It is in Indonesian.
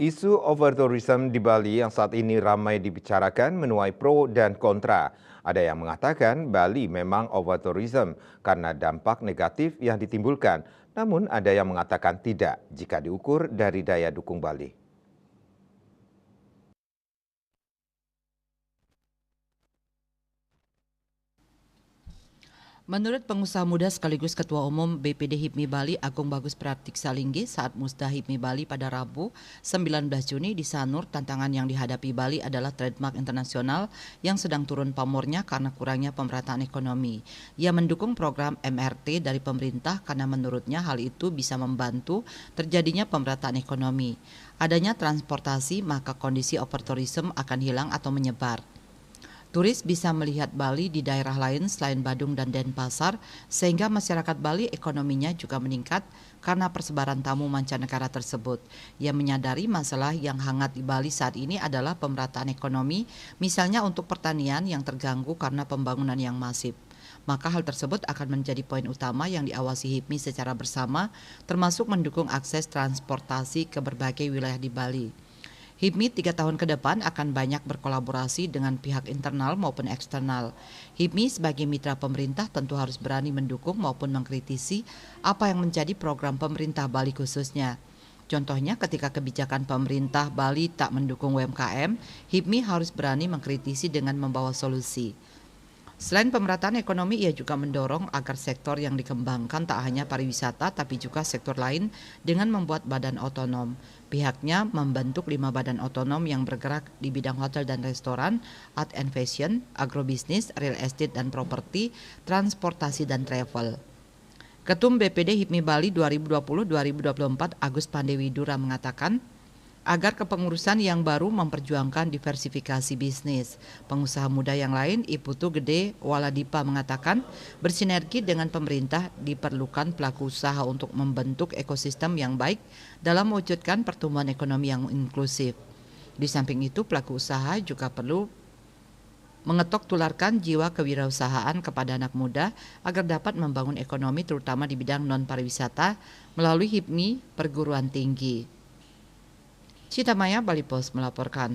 Isu overtourism di Bali yang saat ini ramai dibicarakan menuai pro dan kontra. Ada yang mengatakan Bali memang overtourism karena dampak negatif yang ditimbulkan. Namun ada yang mengatakan tidak jika diukur dari daya dukung Bali. Menurut pengusaha muda sekaligus Ketua Umum BPD HIPMI Bali Agung Bagus Pratiksalinggi saat Musda HIPMI Bali pada Rabu 19 Juni di Sanur, tantangan yang dihadapi Bali adalah trademark internasional yang sedang turun pamornya karena kurangnya pemerataan ekonomi. Ia mendukung program MRT dari pemerintah karena menurutnya hal itu bisa membantu terjadinya pemerataan ekonomi. Adanya transportasi maka kondisi overtourism akan hilang atau menyebar. Turis bisa melihat Bali di daerah lain selain Badung dan Denpasar, sehingga masyarakat Bali ekonominya juga meningkat karena persebaran tamu mancanegara tersebut. Ia menyadari masalah yang hangat di Bali saat ini adalah pemerataan ekonomi, misalnya untuk pertanian yang terganggu karena pembangunan yang masif. Maka hal tersebut akan menjadi poin utama yang diawasi HIPMI secara bersama, termasuk mendukung akses transportasi ke berbagai wilayah di Bali. HIPMI 3 tahun ke depan akan banyak berkolaborasi dengan pihak internal maupun eksternal. HIPMI sebagai mitra pemerintah tentu harus berani mendukung maupun mengkritisi apa yang menjadi program pemerintah Bali khususnya. Contohnya ketika kebijakan pemerintah Bali tak mendukung UMKM, HIPMI harus berani mengkritisi dengan membawa solusi. Selain pemerataan ekonomi, ia juga mendorong agar sektor yang dikembangkan tak hanya pariwisata tapi juga sektor lain dengan membuat badan otonom. Pihaknya membentuk 5 badan otonom yang bergerak di bidang hotel dan restoran, art and fashion, agrobisnis, real estate dan properti, transportasi dan travel. Ketum BPD HIPMI Bali 2020-2024 Agus Pandewidura mengatakan, agar kepengurusan yang baru memperjuangkan diversifikasi bisnis. Pengusaha muda yang lain, Iputu Gede Waladipa mengatakan, bersinergi dengan pemerintah diperlukan pelaku usaha untuk membentuk ekosistem yang baik dalam mewujudkan pertumbuhan ekonomi yang inklusif. Di samping itu, pelaku usaha juga perlu mengetok tularkan jiwa kewirausahaan kepada anak muda agar dapat membangun ekonomi terutama di bidang non-pariwisata melalui HIPMI perguruan tinggi. Cita Maya, Bali Post melaporkan.